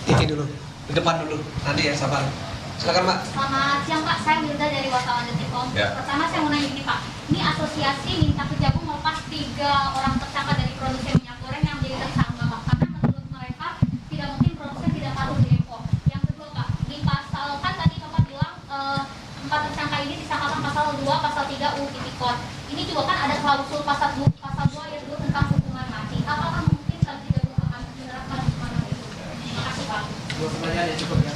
Kiki dulu, di depan dulu, nanti ya sabar. Silakan Pak. Selamat siang Pak, saya Wilda dari wartawan Detikkom. Pertama saya mau nanya gini Pak, ini asosiasi minta Kejagung melepas 3 orang tersangka dari produsen minyak goreng yang menjadi tersangka Pak, karena menurut mereka tidak mungkin produsen tidak patuh di Depok. Yang kedua Pak, di pasal kan tadi Bapak bilang 4 tersangka ini disangkakan pasal 2, pasal 3 UU Tipikor. Ini juga kan ada klausul pasal 2 ayat 2 tentang hukuman mati. Apakah mungkin Kejagung akan menerapkan hukuman mati itu? Terima kasih Pak. Dua pertanyaan ya cukup ya.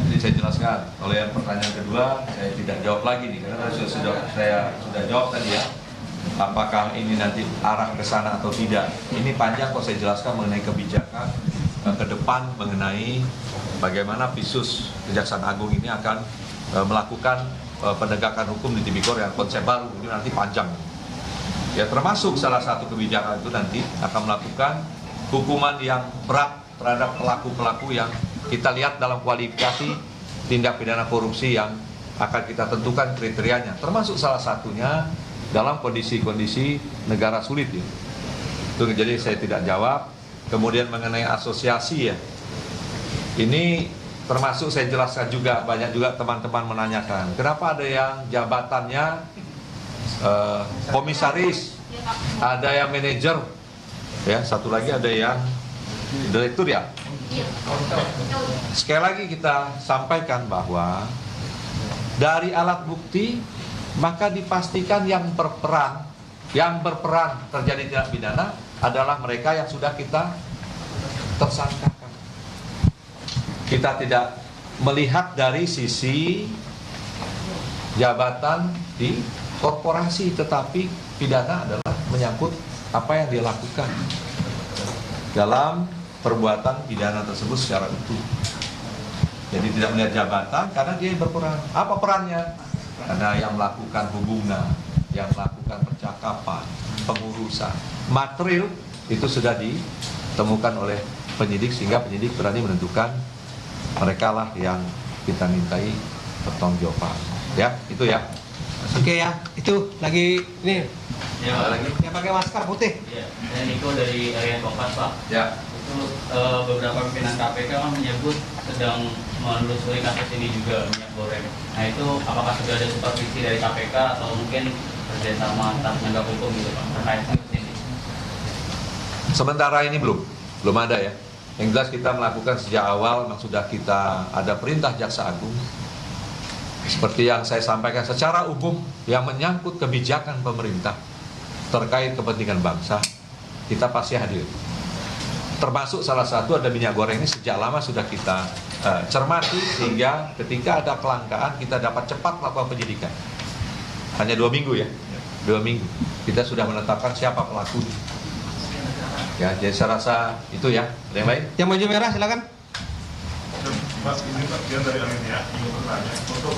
Jadi saya jelaskan. Kalau yang pertanyaan kedua saya tidak jawab lagi nih karena saya sudah jawab tadi ya. Apakah ini nanti arah ke sana atau tidak? Ini panjang kok saya jelaskan mengenai kebijakan ke depan mengenai bagaimana Visus Kejaksaan Agung ini akan melakukan penegakan hukum di Tipikor yang konsep baru. Ini nanti panjang. Ya termasuk salah satu kebijakan itu nanti akan melakukan hukuman yang berat terhadap pelaku-pelaku yang kita lihat dalam kualifikasi tindak pidana korupsi yang akan kita tentukan kriterianya, termasuk salah satunya dalam kondisi-kondisi negara sulit ya. Itu jadi saya tidak jawab. Kemudian mengenai asosiasi ya, ini termasuk saya jelaskan juga, banyak juga teman-teman menanyakan kenapa ada yang jabatannya komisaris, ada yang manajer, ya satu lagi ada yang direktur ya. Sekali lagi kita sampaikan bahwa dari alat bukti maka dipastikan yang berperan terjadi tindak pidana adalah mereka yang sudah kita tersangkakan. Kita tidak melihat dari sisi jabatan di korporasi, tetapi pidana adalah menyangkut apa yang dia lakukan dalam perbuatan pidana tersebut secara utuh. Jadi tidak melihat jabatan karena dia berperan. Apa perannya? Karena yang melakukan hubungan, yang melakukan percakapan, pengurusan, material itu sudah ditemukan oleh penyidik sehingga penyidik berani menentukan mereka lah yang kita mintai pertanggungjawaban. Ya, itu ya. Oke ya, itu lagi ini Ya, lagi. yang pakai masker putih. ya. Saya Niko dari Harian Kompas Pak. Ya. Itu beberapa pimpinan KPK kan menyebut sedang menelusuri kasus ini juga minyak goreng. Nah itu apakah sudah ada supervisi dari KPK atau mungkin kerjasama antar penegak hukum gitu Pak terkait kasus ini? Sementara ini belum ada ya. Yang jelas kita melakukan sejak awal memang sudah kita ada perintah Jaksa Agung. Seperti yang saya sampaikan secara umum yang menyangkut kebijakan pemerintah terkait kepentingan bangsa, kita pasti hadir. Termasuk salah satu ada minyak goreng ini sejak lama sudah kita cermati sehingga ketika ada kelangkaan kita dapat cepat melakukan penyidikan. Hanya 2 minggu ya, 2 minggu kita sudah menetapkan siapa pelakunya. Ya, jadi saya rasa itu ya. Ada yang lain? Yang baju merah silakan. Mas, ini bagian dari alinea, ingin bertanya untuk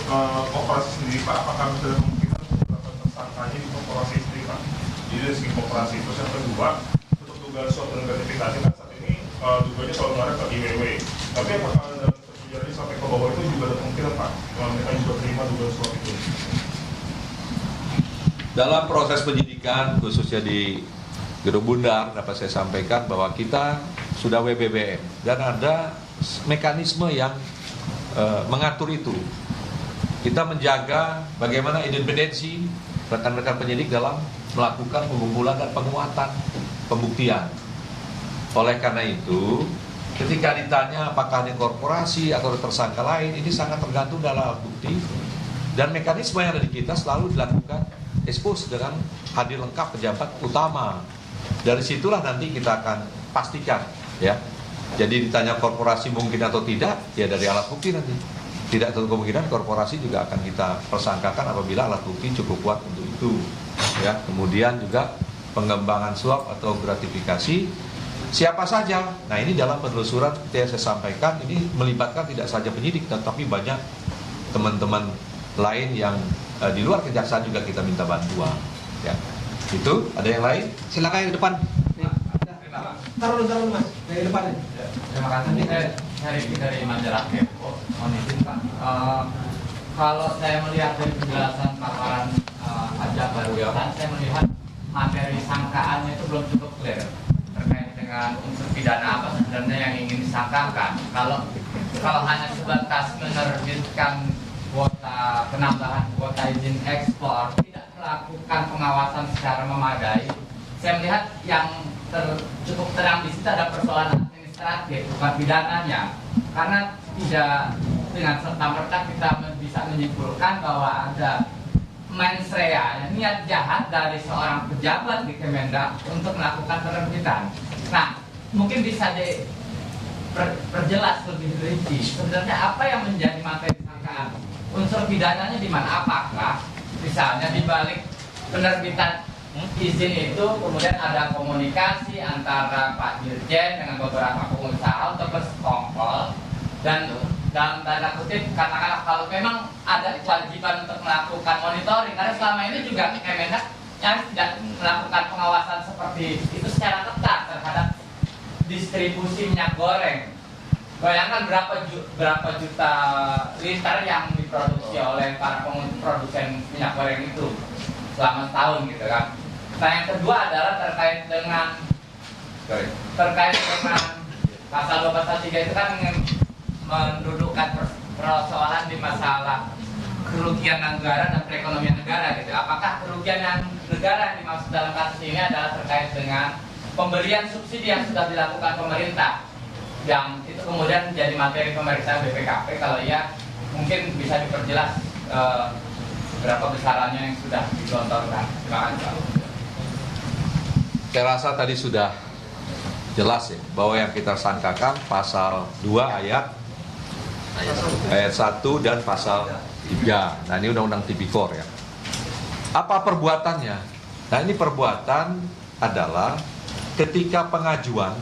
koperasi sendiri Pak, apakah sudah kemungkinan beberapa tersangkanya di koperasi sendiri Pak? Jadi dari segi koperasi. Terus yang kedua, untuk tugas suap dan gratifikasi kan saat ini dugaannya selalu mengarah ke IWW. Tapi apakah dalam sejarah sampai ke bawah itu juga ada kemungkinan Pak, mereka juga terima dugaan suap itu? Dalam proses penyidikan khususnya di Gedung Bundar dapat saya sampaikan bahwa kita sudah WBBM dan ada mekanisme yang mengatur itu. Kita menjaga bagaimana independensi rekan-rekan penyidik dalam melakukan pengumpulan dan penguatan pembuktian. Oleh karena itu, ketika ditanya apakah ini korporasi atau tersangka lain, ini sangat tergantung dalam alat bukti dan mekanisme yang ada di kita selalu dilakukan expose dengan hadir lengkap pejabat utama. Dari situlah nanti kita akan pastikan ya. Jadi ditanya korporasi mungkin atau tidak, ya dari alat bukti nanti. Tidak tentu kemungkinan korporasi juga akan kita persangkakan apabila alat bukti cukup kuat untuk itu. Ya, kemudian juga pengembangan suap atau gratifikasi siapa saja. Nah ini dalam penelusuran yang saya sampaikan ini melibatkan tidak saja penyidik, tetapi banyak teman-teman lain yang di luar kejaksaan juga kita minta bantuan. Ya, itu ada yang lain? Silakan yang di depan. Nih. Taruh dulu Mas, dari depan nih. Terima kasih. Saya Riki dari Majalah Kepo. Mohon izin Pak. Kalau saya melihat dari penjelasan paparan Ajak barusan, saya melihat materi sangkaannya itu belum cukup clear terkait dengan dengan unsur pidana apa sebenarnya yang ingin disangkakan. Kalau hanya sebatas menerbitkan kuota, penambahan kuota izin ekspor, tidak melakukan pengawasan secara memadai, saya melihat yang cukup terang di situ ada persoalan administratif, bukan pidananya. Karena tidak dengan serta-merta kita bisa menyimpulkan bahwa ada mens rea, niat jahat dari seorang pejabat di Kemendak untuk melakukan penerbitan. Nah, mungkin bisa diperjelas lebih rinci. Sebenarnya apa yang menjadi materi sangkaan? Unsur pidananya di mana? Apakah misalnya di balik penerbitan izin itu kemudian ada komunikasi antara Pak Dirjen dengan beberapa pengusaha untuk bersekongkol, dan dalam tanda kutip katakanlah kalau memang ada kewajiban untuk melakukan monitoring, karena selama ini juga Kemendak nyaris tidak melakukan pengawasan seperti itu secara ketat terhadap distribusi minyak goreng. Bayangkan berapa juta liter yang diproduksi oleh para produsen minyak goreng itu selama setahun gitu kan. Nah, yang kedua adalah terkait dengan pasal 2 pasal 3 itu kan mendudukkan persoalan di masalah kerugian negara dan perekonomian negara gitu. Apakah kerugian negara yang dimaksud dalam kasus ini adalah terkait dengan pemberian subsidi yang sudah dilakukan pemerintah, yang itu kemudian menjadi materi pemeriksaan BPKP? Kalau iya, mungkin bisa diperjelas berapa besarannya yang sudah digelontorkan. Terima kasih. Saya rasa tadi sudah jelas ya bahwa yang kita sangkakan pasal 2 ayat 1 dan pasal 3. Nah, ini undang-undang tipikor ya. Apa perbuatannya? Nah, ini perbuatan adalah ketika pengajuan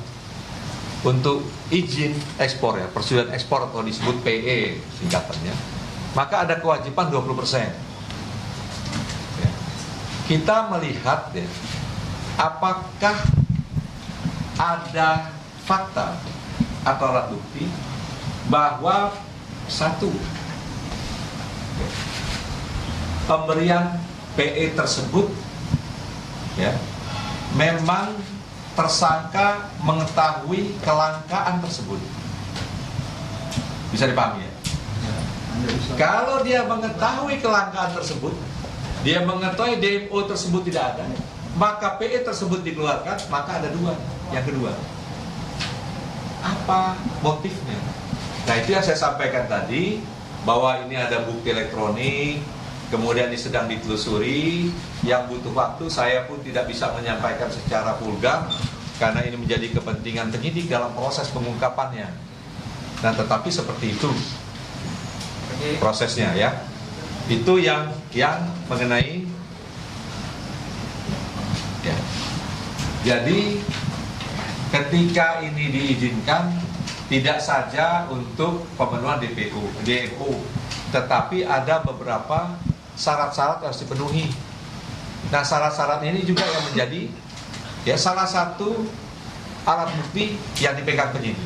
untuk izin ekspor ya, persetujuan ekspor atau disebut PE singkatannya, maka ada kewajiban 20%. Ya. Kita melihat ya, apakah ada fakta atau alat bukti bahwa satu, pemberian PE tersebut ya memang tersangka mengetahui kelangkaan tersebut. Bisa dipahami ya? Kalau dia mengetahui kelangkaan tersebut, dia mengetahui DMO tersebut tidak ada, maka PE tersebut dikeluarkan, maka ada dua. Yang kedua, apa motifnya? Nah, itu yang saya sampaikan tadi, bahwa ini ada bukti elektronik, kemudian ini sedang ditelusuri, yang butuh waktu. Saya pun tidak bisa menyampaikan secara vulgar, karena ini menjadi kepentingan penyidik dalam proses pengungkapannya. Nah, tetapi seperti itu prosesnya ya. Itu yang mengenai ya. Jadi ketika ini diizinkan, tidak saja untuk pemenuhan DMO, tetapi ada beberapa syarat-syarat yang harus dipenuhi. Nah, syarat-syarat ini juga yang menjadi ya salah satu alat bukti yang dipegang penyidik.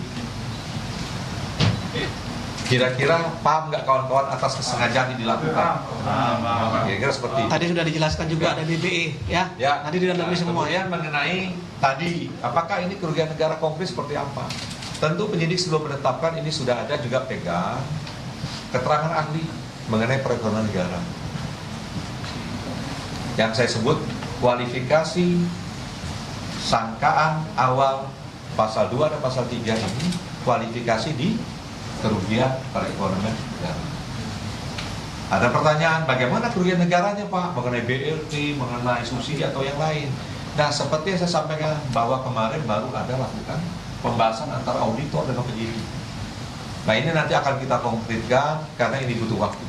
Kira-kira paham nggak kawan-kawan atas kesengajaan ini dilakukan? Kira-kira seperti itu. Tadi sudah dijelaskan juga ada BBE ya. Nanti didalami semua ya. Mengenai tadi, apakah ini kerugian negara konkret seperti apa? Tentu penyidik sebelum menetapkan ini sudah ada juga pegang keterangan ahli mengenai perekonomian negara. Yang saya sebut kualifikasi sangkaan awal pasal 2 dan pasal 3 ini kualifikasi di kerugian perekonomian negara. Ada pertanyaan, bagaimana kerugian negaranya Pak? Mengenai BLT, mengenai subsidi atau yang lain. Nah, seperti yang saya sampaikan bahwa kemarin baru ada lakukan pembahasan antara auditor dengan penyidik. Nah, ini nanti akan kita konkretkan karena ini butuh waktu.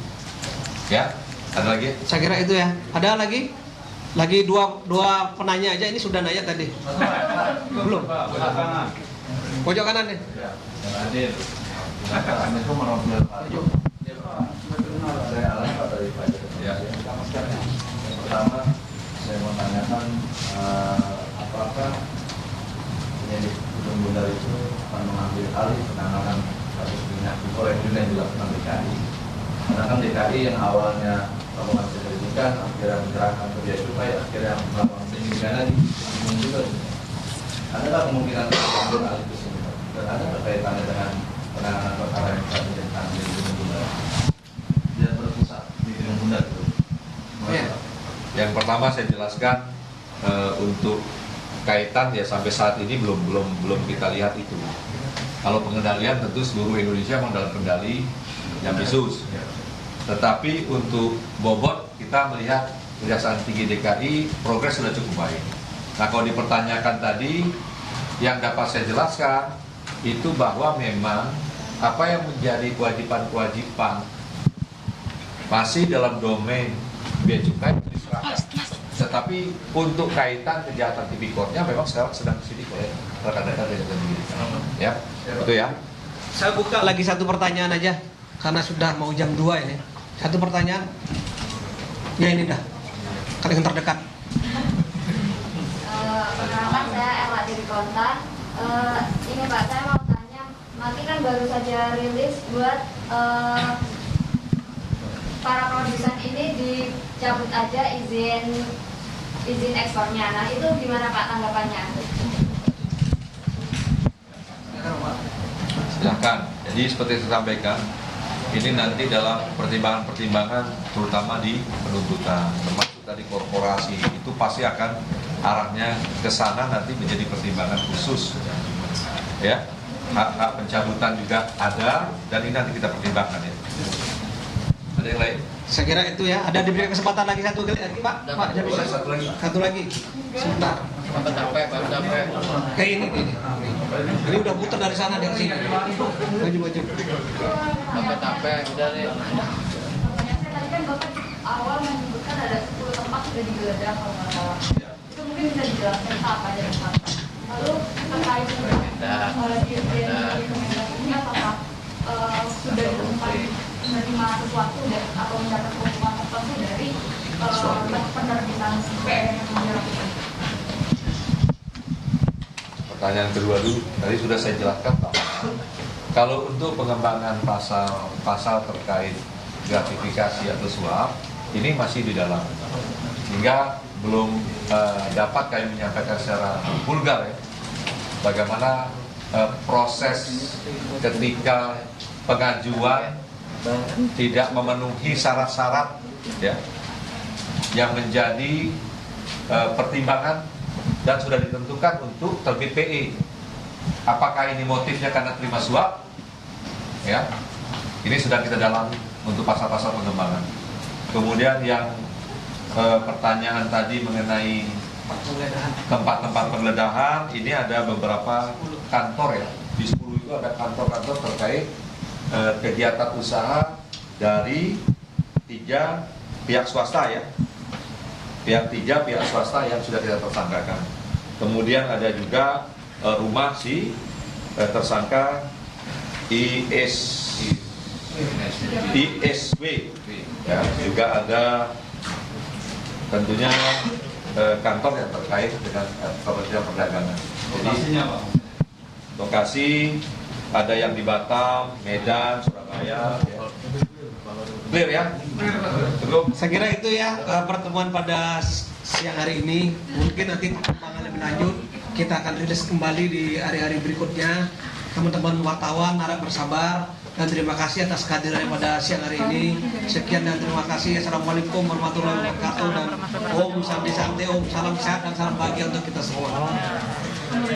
Ya, ada lagi? Saya kira itu ya. Ada lagi? Lagi dua penanya aja, ini sudah nanya tadi. Belum? Pojok kanan nih. Pertama, saya mau tanyakan apakah penyidik Gunung Bundar itu akan mengambil alih penanganan kasus minyak goreng yang dilakukan DKI. Karena kan DKI yang awalnya melakukan penyelidikan, akhirnya menyerahkan ke Bea Cukai, akhirnya melakukan penyidikan lagi, bingung juga. Adakah kemungkinan untuk mengambil alih tersebut? Dan ada kaitannya dengan penanganan perkara yang saat ini ditangani di Gunung Bundar? Dia berpusat di Gunung Bundar itu. Ya. Yang pertama saya jelaskan untuk kaitan ya sampai saat ini belum kita lihat itu. Kalau pengendalian tentu seluruh Indonesia memang dalam kendali Jampisus. Tetapi untuk bobot kita melihat Kejaksaan Tinggi DKI progres sudah cukup baik. Nah kalau dipertanyakan tadi, yang dapat saya jelaskan itu bahwa memang apa yang menjadi kewajiban-kewajiban masih dalam domain bea cukai diserahkan. Tetapi untuk kaitan kejahatan tipikornya memang sekarang sedang disidik oleh rekan-rekan Kejaksaan Tinggi DKI. Ya, betul ya. Saya buka lagi satu pertanyaan aja karena sudah mau jam 2 ini. Satu pertanyaan. Ya ini dah. Kali yang terdekat. Perkenalkan saya Ella dari Kontan. Ini Pak, saya mau tanya, Maki kan baru saja rilis buat para produsen ini dicabut aja izin ekspornya. Nah itu gimana Pak tanggapannya? Silahkan. Jadi seperti saya sampaikan, ini nanti dalam pertimbangan-pertimbangan terutama di penuntutan, termasuk tadi korporasi itu pasti akan arahnya ke sana nanti menjadi pertimbangan khusus. Ya, hak pencabutan juga ada dan ini nanti kita pertimbangkan ya. Ada yang lain? Saya kira itu ya. Ada diberi kesempatan lagi satu lagi Pak. Pak, jadi Boleh satu lagi. Satu lagi. Sebentar. Kayak ini. Ini udah putar dari sana dari sini. Maju. Pertanyaan saya tadi kan Bapak awal menyebutkan ada 10 tempat sudah digeledah kalau nggak salah. Itu mungkin bisa dijelaskan apa aja tempat. Lalu terkait dengan dirjen Kemendak ini apakah sudah ditemukan menerima sesuatu dan atau mendapat keuntungan tertentu dari penerbitan PN yang dilakukan? Pertanyaan kedua dulu, tadi sudah saya jelaskan bahwa kalau untuk pengembangan pasal terkait gratifikasi atau suap ini masih di dalam, sehingga belum dapat kami menyampaikan secara vulgar ya bagaimana proses ketika pengajuan tidak memenuhi syarat-syarat ya yang menjadi pertimbangan dan sudah ditentukan untuk terbit PE. Apakah ini motifnya karena terima suap? Ya, ini sudah kita dalami untuk pasal-pasal pengembangan. Kemudian yang pertanyaan tadi mengenai tempat-tempat penggeledahan, ini ada beberapa kantor ya. Di 10 itu ada kantor-kantor terkait kegiatan usaha dari 3 pihak swasta ya. Pihak swasta yang sudah kita tersangkakan. Kemudian ada juga rumah si tersangka ISW ya, juga ada tentunya kantor yang terkait dengan Kementerian Perdagangan. Jadi lokasi ada yang di Batam, Medan, Surabaya ya. Clear ya? Cukup. Saya kira itu ya pertemuan pada siang hari ini. Mungkin nanti perkembangan lebih lanjut kita akan rilis kembali di hari-hari berikutnya. Teman-teman wartawan harap bersabar dan terima kasih atas kehadirannya pada siang hari ini. Sekian dan terima kasih. Assalamualaikum warahmatullahi wabarakatuh dan Om Santi Santi, Om salam sehat dan salam bahagia untuk kita semua.